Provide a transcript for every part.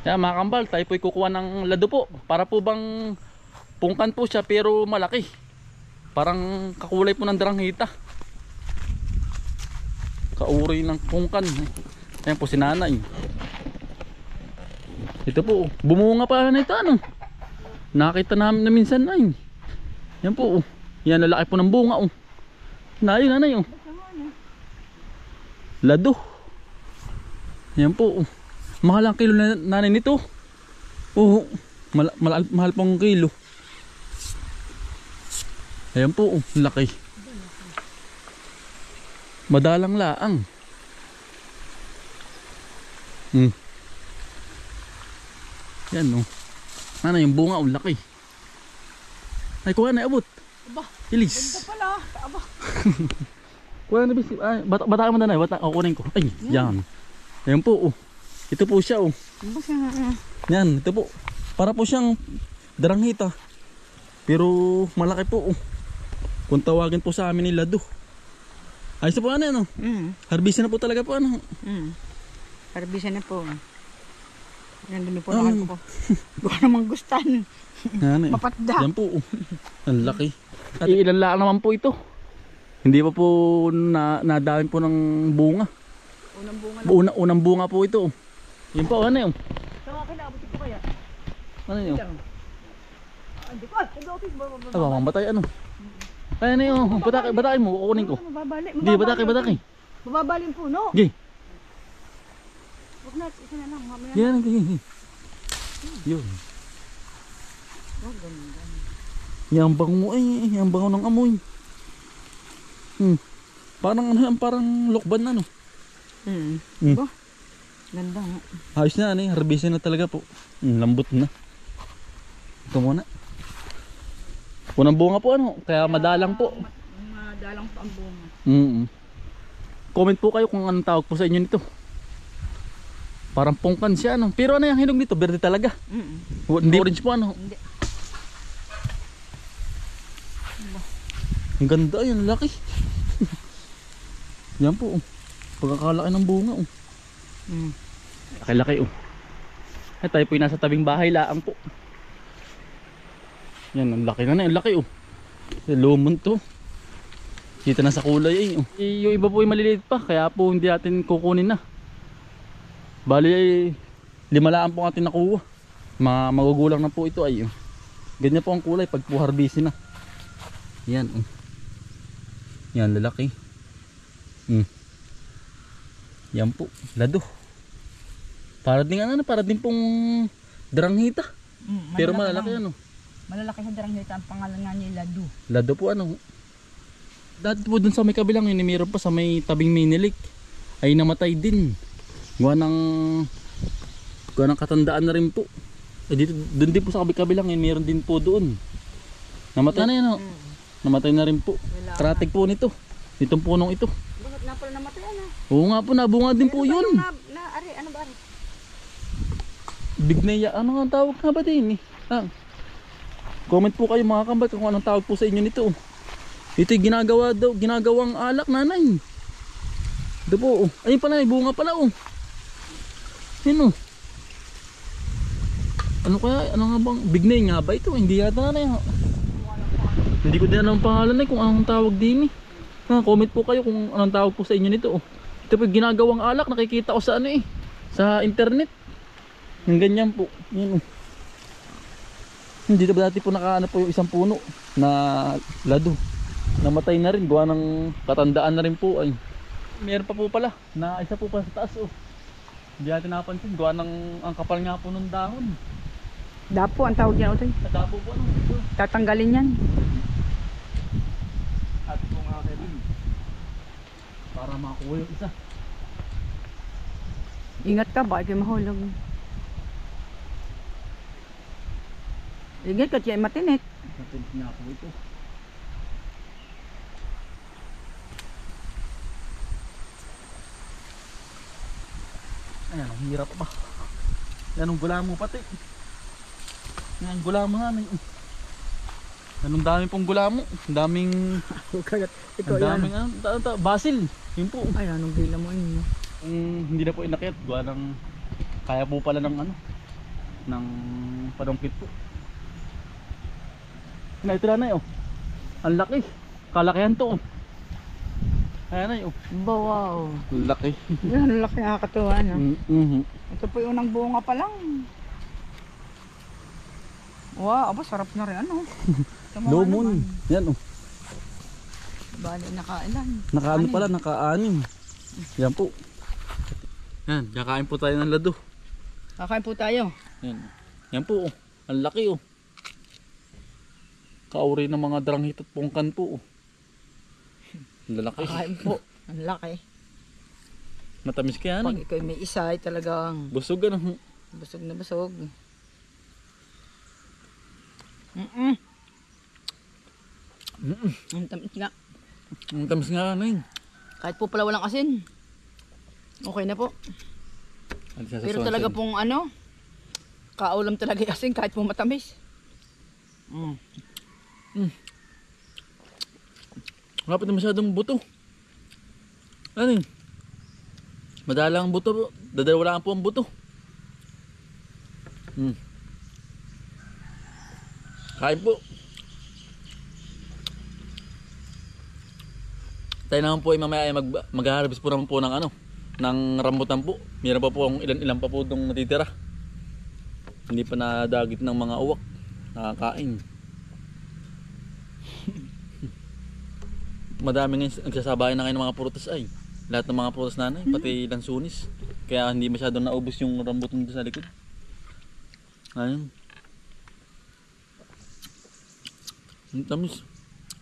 Kaya mga kambal, tayo po'y kukuha ng lado po. Para po bang pungkan po siya pero malaki. Parang kakulay po ng daranghita. Kauri ng pungkan. Ayan po si nanay. Ito po, bumunga pa na ito ano. Nakita namin na minsan ay. Yan po, yan lalaki po ng bunga oh. Nayo nanay oh. Lado. Yan po oh. Mahal ang kilo na nanay nito. Oo, mahal pong kilo. Ayan po oh, laki. Madalang laang. Yan oh. Nanay yung bunga oh, laki. Ay kuha na abot. Aba, ilis. ganda pala. Aba. Kuha na bis. Ay, bata mo nanay, bata. O kunin ko. Ay, yan. Ayan po oh. Ito po siya oh. Yan, ito po. Para po siyang daranghita. Pero malaki po oh. Kung tawagin po sa amin ni Lado. Ayos na po ano. Harbisan na po talaga po ano. Harbisan na po. Nandun po naman ko. Gawa namang gustan. Mapatda. Yan po. Ang laki. At ilan lang naman po ito. Hindi pa po nadami po ng bunga. Unang bunga lang. Unang bunga po ito. Yan po. Ano yun? Saan kinabot ko kaya? Ano yun? Hindi ko. Nag-office ba? Aba, mamatay ano. Ay ano yun? Bataki mo. Kukunin ko. Hindi, bataki. Mababalin po, no? Hindi. Huwag na, isa na lang. Mamaya. Yan. Yun. Yang bango ay. Yang bango ng amoy. Parang ano yan. Parang lokban na no. Ba? Ganda nga. Ayos na ano eh. Harbisin na talaga po. Lambot na. Ito muna. Unang bunga po ano. Kaya madalang po. Madalang po ang bunga. Comment po kayo kung anong tawag po sa inyo nito. Parang pungkan siya ano. Pero ano yung hinog nito? Berde talaga. Hindi orange po ano. Hindi. Ang ganda yan. Laki. Yan po. Pagkakalaki ng bunga oh. Laki-laki oh. Ay tayo po yung nasa tabing bahay laang po. Yan ang laki na. Ang laki oh. Lumon to. Kita na sa kulay eh oh. Yung iba po yung maliliit pa. Kaya po hindi natin kukunin na. Bali ay 5 laan po natin nakuha. Magugulang na po ito ay oh. Ganyan po ang kulay pag po harbisin na. Yan oh. Yan lalaki. Yan po, lado. Para din pong daranghita. Pero malalaki ano. Malalaki sa daranghita ang pangalan nga niya Lado. Lado po ano. Dati po dun sa may kabilang yun, meron pa sa may tabing minilik. Ay namatay din. Gawa ng katandaan na rin po. Dito, dun din po sa kabilang yun, meron din po doon. Namatay na yan oh. Namatay na rin po. Kratik po nito. Itong punong ito. Bakit na pala namatay na? Oo nga po, nabunga din po yun. Ano ba ari? Bigneya, ano ang tawag nga ba din eh? Comment po kayo mga kambat kung anong tawag po sa inyo nito. Ito'y ginagawang alak nanay. Ito po, oh. Ayun pala, bunga pala oh. Yun oh. Ano kaya, ano nga bang, bignay nga ba ito? Hindi yata nanay oh. Hindi ko din alam ang pangalan eh kung anong tawag din eh. Comment po kayo kung anong tawag po sa inyo nito oh. Ito po ginagawang alak, nakikita ko sa ano eh, sa internet. Yung ganyan po. Yan oh. Dito ba dati po nakaano po yung isang puno na lado. Namatay na rin, gawa ng katandaan na rin po ay. Meron pa po pala, na isa po pa sa taas oh. Hindi natin napansin, gawa ng ang kapal nga po ng dahon. Dapo ang tawag niya utoy. Dapo po ano. Tatanggalin yan. At po nga Kevin. Para makakuha yung isa. Ingat ka, baka kayo mahulog. Ingat ka, siya matinit. Matinit nga po ito. Ayan, ang hirap pa. Yan ang gula mo pati. Yan ang gula mo namin. Anong dami pong gula mo. Ang daming... Ito ang daming basil. Yun po. Ay, anong gila mo inyo? Hindi na po inakyat. Gawa ng... Kaya po pala ng ano. ng padungkit po. Ito na oh. Ang laki. Kalakihan to oh. Ayan ay oh. Wow. Laki. Yan, laki nakakatuwa na. Mm-hmm. Ito po yung unang bunga pa lang. Wow, aba sarap na rin ano. Lumon. Yan oh. Bali nakailan. Nakaano pala, naka-anim. Yan po. Yan, kakain po tayo ng lado. Kakain po tayo. Yan. Yan po oh. Ang laki oh. Kauri ng mga dranghit at pungkan po oh. Lalaki. Kakain po. Ang laki. Matamis kaya Pag ano? ikaw may isa ay talagang Busog ano? busog na busog. Ang tamis nga. Ang tamis nga ano yun. Kahit po pala walang asin. Okay na po. Pero talaga pong ano, kaulam talaga yung asin kahit po matamis. Kapit na masyadong buto. Ano yun? Madalang buto po. Dadalawalaan po ang buto. Kain po. Tayo naman po ay mamaya ay mag-harvest po naman po ng ano, ng rambutan po. Meron pa po ang ilan-ilan pa po itong natitira. Hindi pa nadagit ng mga uwak. Nakakain. Madami nga nagsasabayan na kayo ng mga prutas ay. Lahat ng mga prutas nanay, pati lansunis. Kaya hindi masyadong naubos yung rambutan doon sa likod. Ayun. Ang tamis.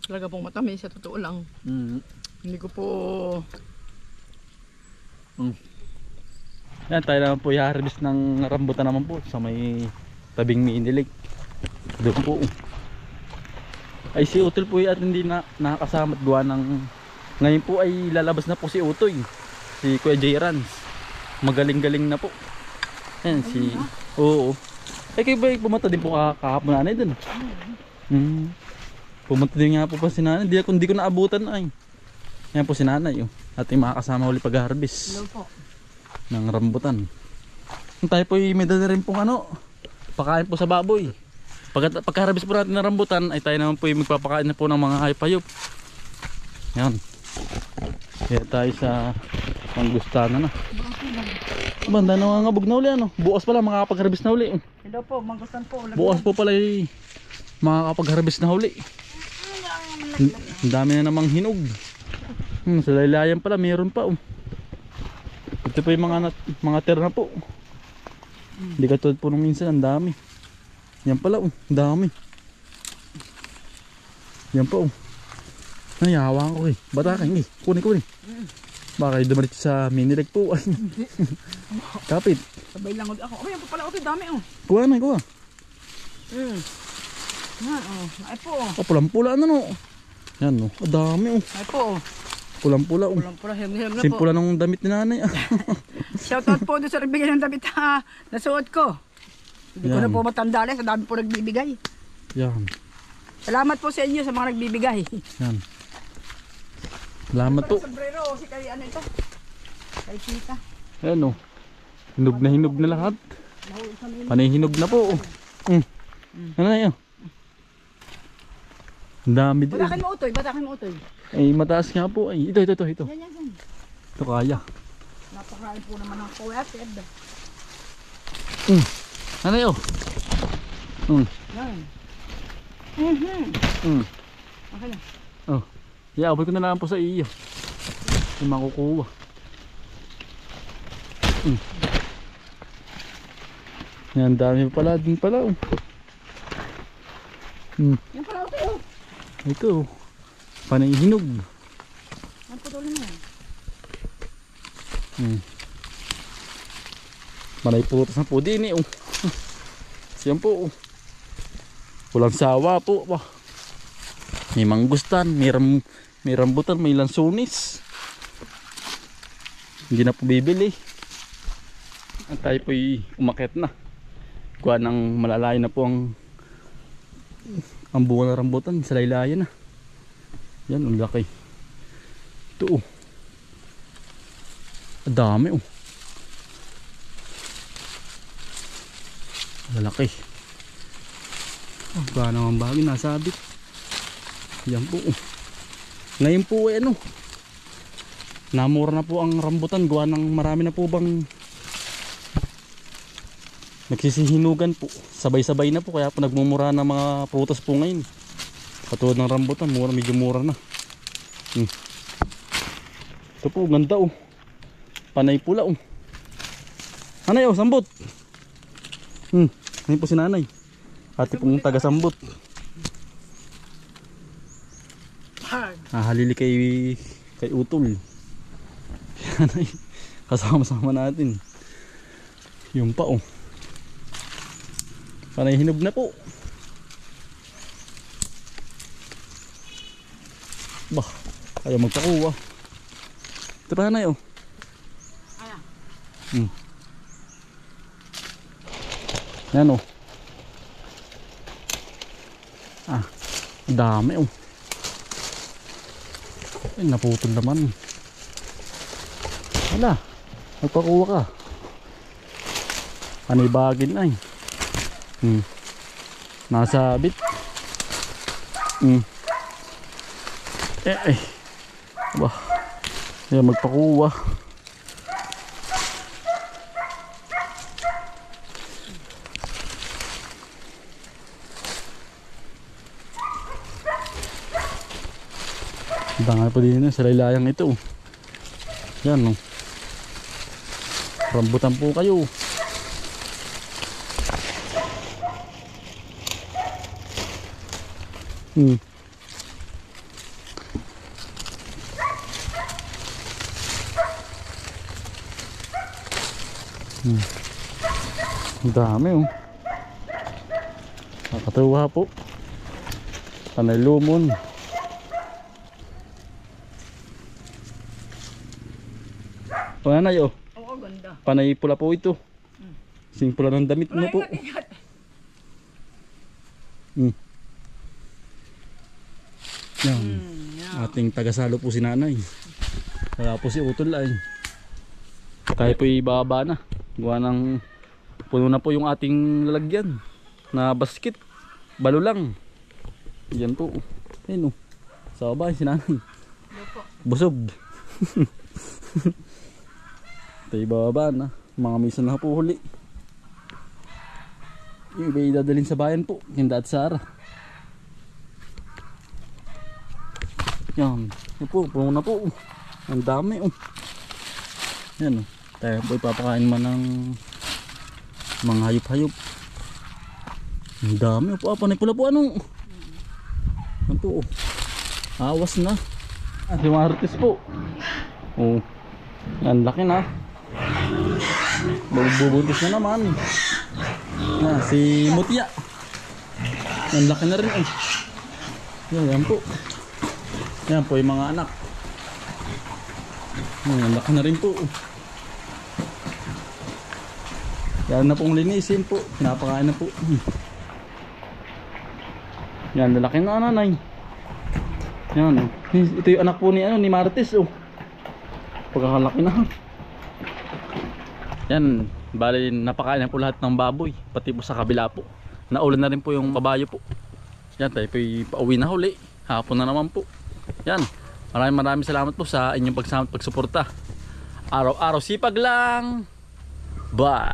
Talaga pong matamis sa totoo lang. Hindi ko po... Yan, tayo naman po i-harvest ng rambutan naman po sa may tabing Mini Lake. Doon po. Ay si Utol po at hindi na nakakasama at gawa ng... Ngayon po ay lalabas na po si Utoy. Si Kuya J. Rans. Magaling-galing na po. Yan si... Oo. Ay kayo ba pumunta din po kahapon nanay dun? Pumunta din nga po pa si nanay. Hindi ko naabutan ay. Yan po si nanay. Ating makakasama uli pag-harvest. Hello po. Ng rambutan. Tayo po may dala rin pong ano. Pakain po sa baboy. Pagka-harvest po natin ng rambutan ay tayo naman po yung magpapakain na po ng mga hayop-hayop. Yan. Kaya tayo sa panggustana na. Banda na nga ngabog na uli ano. Bukas pala makakapag-harvest na uli. Hello po, mangustan po. Bukas po pala makakapag-harvest na uli. Ang dami na namang hinog. Sa laylayan pala mayroon pa. Ito po yung mga tira na po. Hindi katulad po nung minsan ang dami. Yan pala ang dami. Yan pa nayawa ko eh. Batakan eh. Kunin. Baka dumalit sa Mini Lake po. Kapit. Sabay lang ako. Oh, yan po pala. Okay, dami oh. Kuha na, kuha. Yan oh. Ay po oh. Pulang-pula ano no. Yan oh. Dami oh. Ay po oh. Pulang-pula oh. Pulang-pula. Hiram na po. Simpula ng damit ni nanay. Shoutout po doon sa nagbigay ng damit ha. Nasuot ko. Hindi ko na po matandali. Sa dami po nagbibigay. Yan. Salamat po sa inyo sa mga nagbibigay. Yan. Salamat po. Sombrero, si kay ano ito? Kay Tita. Ayan o. Hinog na lahat. Panay hinog na po. Ano na yun? Ang dami din. Batakin mo utoy. Ay mataas nga po. Ay, ito. Yan. Ito kaya. Napakain po naman ng kuwet. Ano yun? Yan. Okay na. Oh. Abot ko na lang po sa iyo. Yung makukuha. Yan, dami pala din pala. Yan pala ito. Ito. Panay hinog. Ang putulin mo yan. Panay putas na po din eh. Siyan po. Walang sawa po. May manggustan, may rambutan, may lansunis. Hindi na po bibili. At tayo po umakyat na. Kuha ng malalayo na po ang bunga ng rambutan sa laylayan na. Yan, ang laki. Ito Ang dami Lalaki. Baka naman bagay nasabit. Yan po. Ngayon po ano, namura na po ang rambutan. Gawa ng marami na po bang nagsisihinugan po. Sabay-sabay na po. Kaya po nagmumura na mga prutas po ngayon. Katulad ng rambutan, medyo mura na. Ito po, ganda oh. Panay pula oh. Nanay oh, sambot. Ngayon po si nanay. Ate pong taga sambot. Halili kay utol. Nanay, kasama-sama natin. Yung pa oh. Panay hinog na po. Bah, ayaw magpakuha. Ito pa na yun. Yan o. Dami o. Ay, naputol naman. Wala, magpakuha ka. Panibagin ay. Nasabit. Bah, yan magpakuha. Dangal pa din sa laylayang ito. Yan o. Rambutan po kayo. Ang dami oh. Nakatuwa po. Panay lumon. Panganay oh. Oo, ganda. Panay pula po ito. Sing pula ng damit mo po. Yan. Ating tagasalo po si nanay. Wala po si utol ay. Tayo po ibaba na. Gawa ng puno na po yung ating lalagyan na basket. Balo lang. Yan po. Ayun o. Sa baba si nanay. Busog. Tayo ibaba na. Mga misa na po huli. Yung iba idadalhin sa bayan po. Hinda at Sara. Yan. Yan po. Puno na po. Ang dami oh. Yan oh. Tayo po ipapakain man ng mga hayop-hayop. Ang dami po. Panay pula po ano. Yan po oh. Awas na. Si Martes po. Oh. Yan laki na. Bubuntis na naman. Si Mutya. Yan laki na rin oh. Yan po. Yan po yung mga anak. Yan laki na rin po. Yan na pong linisin po. Pinapakain na po. Yan lalaki na nanay. Yan oh. Ito yung anak po ni Martes oh. Pagkakalaki na. Yan, bali napakain na po lahat ng baboy, pati po sa kabila po. Naulan na rin po yung kabayo po. Yan, tayo po pauwi na huli. Hapon na naman po. Yan, maraming salamat po sa inyong pagsama at pagsuporta. Araw-araw sipag lang. Bye!